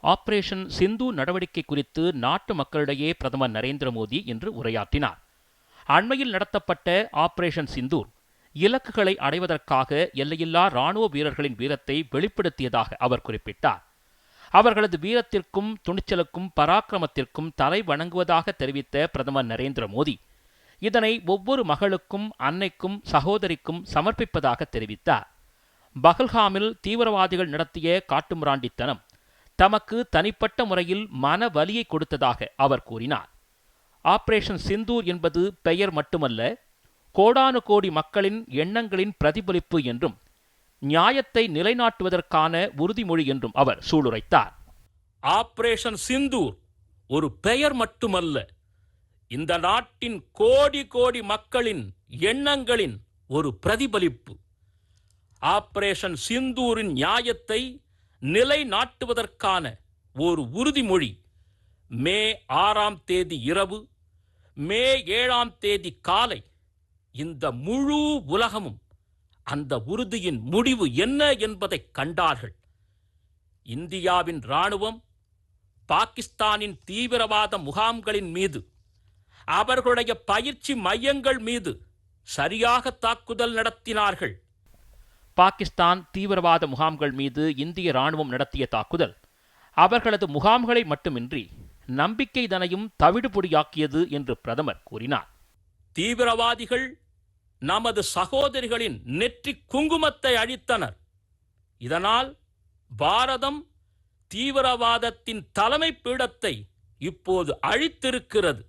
Operation Sindoor நடவடிக்கை குறித்து நாட்டு மக்களிடையே பிரதமர் நரேந்திர மோடி இன்று உரையாற்றினார். அண்மையில் நடத்தப்பட்ட ஆபரேஷன் சிந்தூர் இலக்குகளை அடைவதற்காக எல்லையில்லா ராணுவ வீரர்களின் வீரத்தை வெளிப்படுத்தியதாக அவர் குறிப்பிட்டார். அவர்களது வீரத்திற்கும் துணிச்சலுக்கும் பராக்கிரமத்திற்கும் தலை வணங்குவதாக தெரிவித்த பிரதமர் நரேந்திர மோடி இதனை ஒவ்வொரு மகளுக்கும், அன்னைக்கும், சகோதரிக்கும் சமர்ப்பிப்பதாக தெரிவித்தார். பஹல்காமில் தீவிரவாதிகள் நடத்திய காட்டுமிராண்டித்தனம் தமக்கு தனிப்பட்ட முறையில் மன வலியை கொடுத்ததாக அவர் கூறினார். ஆபரேஷன் சிந்தூர் என்பது பெயர் மட்டுமல்ல, கோடானு கோடி மக்களின் எண்ணங்களின் பிரதிபலிப்பு என்றும் நியாயத்தை நிலைநாட்டுவதற்கான உறுதிமொழி என்றும் அவர் சூளுரைத்தார். ஆபரேஷன் சிந்தூர் ஒரு பெயர் மட்டுமல்ல, இந்த நாட்டின் கோடி கோடி மக்களின் எண்ணங்களின் ஒரு பிரதிபலிப்பு. ஆபரேஷன் சிந்தூரின் நியாயத்தை நிலைநாட்டுவதற்கான ஒரு உறுதிமொழி மே 6ஆம் தேதி இரவு, மே 7ஆம் தேதி காலை இந்த முழு உலகமும் அந்த உறுதியின் முடிவு என்ன என்பதை கண்டார்கள். இந்தியாவின் இராணுவம் பாகிஸ்தானின் தீவிரவாத முகாம்களின் மீது, அவர்களுடைய பயிற்சி மையங்கள் மீது சரியாக தாக்குதல் நடத்தினார்கள். பாகிஸ்தான் தீவிரவாத முகாம்கள் மீது இந்திய இராணுவம் நடத்திய தாக்குதல் அவர்களது முகாம்களை மட்டுமின்றி நம்பிக்கைதனையும் தவிடுபொடியாக்கியது என்று பிரதமர் கூறினார். தீவிரவாதிகள் நமது சகோதரிகளின் நெற்றி குங்குமத்தை அழித்தனர். இதனால் பாரதம் தீவிரவாதத்தின் தலைமை பீடத்தை இப்போது அழித்திருக்கிறது.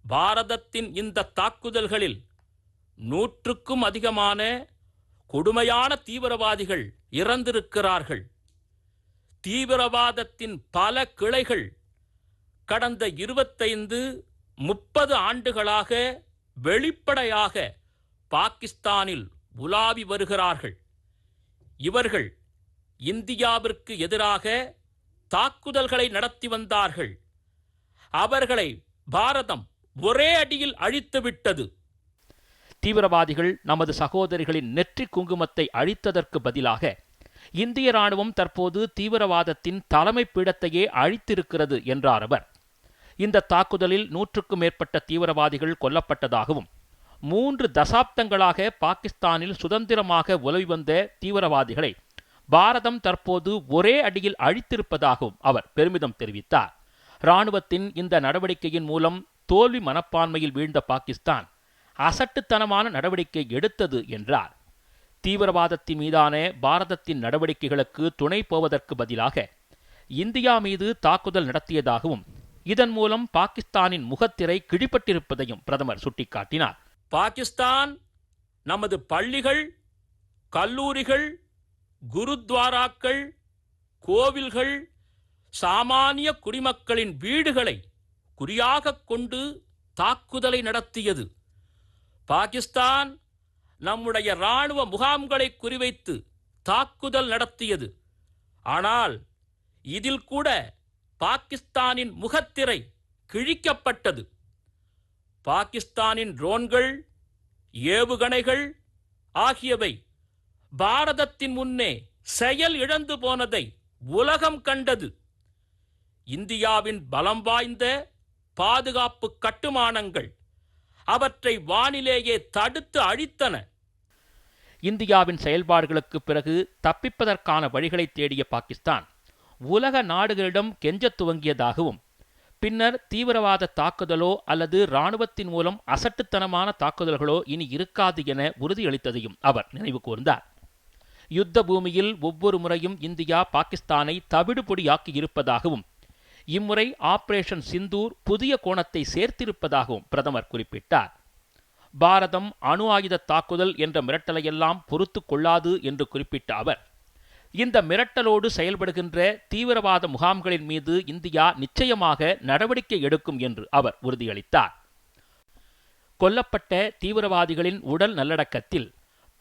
பாரதத்தின் இந்த தாக்குதல்களில் 100க்கும் அதிகமான கொடுமையான தீவிரவாதிகள் இறந்திருக்கிறார்கள். தீவிரவாதத்தின் பல கிளைகள் கடந்த 25-30 ஆண்டுகளாக வெளிப்படையாக பாகிஸ்தானில் உலாவி வருகிறார்கள். இவர்கள் இந்தியாவிற்கு எதிராக தாக்குதல்களை நடத்தி வந்தார்கள். அவர்களை பாரதம் ஒரே அடியில் அழித்துவிட்டது. தீவிரவாதிகள் நமது சகோதரிகளின் நெற்றி குங்குமத்தை அழித்ததற்கு பதிலாக இந்திய இராணுவம் தற்போது தீவிரவாதத்தின் தலைமை பீடத்தையே அழித்திருக்கிறது என்றார் அவர். இந்த தாக்குதலில் 100க்கும் மேற்பட்ட தீவிரவாதிகள் கொல்லப்பட்டதாகவும் 3 தசாப்தங்களாக பாகிஸ்தானில் சுதந்திரமாக உலவி வந்த தீவிரவாதிகளை பாரதம் தற்போது ஒரே அடியில் அழித்திருப்பதாகவும் அவர் பெருமிதம் தெரிவித்தார். இராணுவத்தின் இந்த நடவடிக்கையின் மூலம் தோல்வி மனப்பான்மையில் வீழ்ந்த பாகிஸ்தான் அசட்டுத்தனமான நடவடிக்கை எடுத்தது என்றார். தீவிரவாதத்தின் மீதான பாரதத்தின் நடவடிக்கைகளுக்கு துணை போவதற்கு பதிலாக இந்தியா மீது தாக்குதல் நடத்தியதாகவும் இதன் மூலம் பாகிஸ்தானின் முகத்திரை கிழிப்பட்டிருப்பதையும் பிரதமர் சுட்டிக்காட்டினார். பாகிஸ்தான் நமது பள்ளிகள், கல்லூரிகள், குருத்வாராக்கள், கோவில்கள், சாமானிய குடிமக்களின் வீடுகளை குறியாக கொண்டு தாக்குதலை நடத்தியது. பாகிஸ்தான் நம்முடைய இராணுவ முகாம்களை குறிவைத்து தாக்குதல் நடத்தியது. ஆனால் இதில் கூட பாகிஸ்தானின் முகத்திரை கிழிக்கப்பட்டது. பாகிஸ்தானின் ட்ரோன்கள், ஏவுகணைகள் ஆகியவை பாரதத்தின் முன்னே செயல் இழந்து போனதை உலகம் கண்டது. இந்தியாவின் பலம் வாய்ந்த பாதுகாப்பு கட்டுமானங்கள் அவற்றை வானிலேயே தடுத்து அழித்தன. இந்தியாவின் செயல்பாடுகளுக்கு பிறகு தப்பிப்பதற்கான வழிகளை தேடிய பாகிஸ்தான் உலக நாடுகளிடம் கெஞ்சத் துவங்கியதாகவும் பின்னர் தீவிரவாத தாக்குதலோ அல்லது இராணுவத்தின் மூலம் அசட்டுத்தனமான தாக்குதல்களோ இனி இருக்காது என உறுதியளித்ததையும் அவர் நினைவு கூர்ந்தார். யுத்த பூமியில் ஒவ்வொரு முறையும் இந்தியா பாகிஸ்தானை தவிடுபொடியாக்கி இருப்பதாகவும் இம்முறை ஆபரேஷன் சிந்தூர் புதிய கோணத்தை சேர்த்திருப்பதாகவும் பிரதமர் குறிப்பிட்டார். பாரதம் அணு ஆயுத தாக்குதல் என்ற மிரட்டலையெல்லாம் பொறுத்து கொள்ளாது என்று குறிப்பிட்ட அவர் இந்த மிரட்டலோடு செயல்படுகின்ற தீவிரவாத முகாம்களின் மீது இந்தியா நிச்சயமாக நடவடிக்கை எடுக்கும் என்று அவர் உறுதியளித்தார். கொல்லப்பட்ட தீவிரவாதிகளின் உடல் நல்லடக்கத்தில்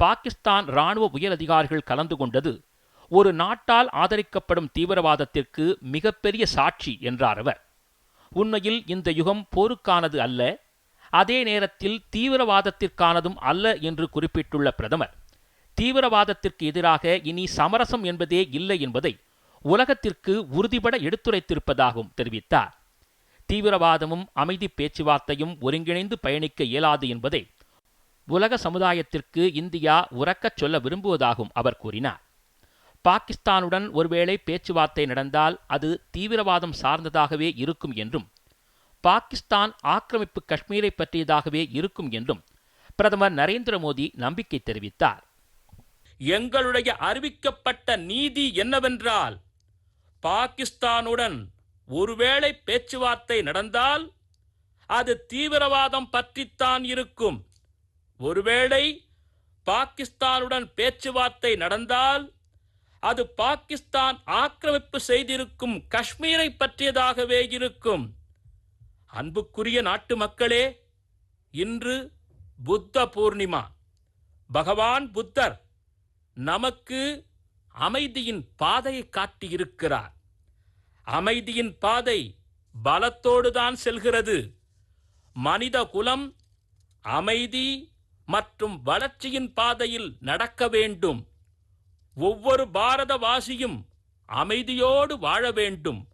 பாகிஸ்தான் இராணுவ உயரதிகாரிகள் கலந்து கொண்டது ஒரு நாட்டால் ஆதரிக்கப்படும் தீவிரவாதத்திற்கு மிகப்பெரிய சாட்சி என்றார் அவர். உண்மையில் இந்த யுகம் போருக்கானது அல்ல, அதே நேரத்தில் தீவிரவாதத்திற்கானதும் அல்ல என்று குறிப்பிட்டுள்ள பிரதமர், தீவிரவாதத்திற்கு எதிராக இனி சமரசம் என்பதே இல்லை என்பதை உலகத்திற்கு உறுதிபட எடுத்துரைத்திருப்பதாகவும் தெரிவித்தார். தீவிரவாதமும் அமைதி பேச்சுவார்த்தையும் ஒருங்கிணைந்து பயணிக்க இயலாது என்பதை உலக சமுதாயத்திற்கு இந்தியா உரக்கச் சொல்ல விரும்புவதாகவும் அவர் கூறினார். பாகிஸ்தானுடன் ஒருவேளை பேச்சுவார்த்தை நடந்தால் அது தீவிரவாதம் சார்ந்ததாகவே இருக்கும் என்றும், பாகிஸ்தான் ஆக்கிரமிப்பு காஷ்மீரை பற்றியதாகவே இருக்கும் என்றும் பிரதமர் நரேந்திர மோடி நம்பிக்கை தெரிவித்தார். எங்களுடைய அறிவிக்கப்பட்ட நீதி என்னவென்றால், பாகிஸ்தானுடன் ஒருவேளை பேச்சுவார்த்தை நடந்தால் அது தீவிரவாதம் பற்றித்தான் இருக்கும். ஒருவேளை பாகிஸ்தானுடன் பேச்சுவார்த்தை நடந்தால் அது பாகிஸ்தான் ஆக்கிரமிப்பு செய்திருக்கும் காஷ்மீரை பற்றியதாகவே இருக்கும். அன்புக்குரிய நாட்டு மக்களே, இன்று புத்த பூர்ணிமா. பகவான் புத்தர் நமக்கு அமைதியின் பாதையை காட்டியிருக்கிறார். அமைதியின் பாதை பலத்தோடுதான் செல்கிறது. மனித குலம் அமைதி மற்றும் வளர்ச்சியின் பாதையில் நடக்க வேண்டும். ஒவ்வொரு பாரதவாசியும் அமைதியோடு வாழ வேண்டும்.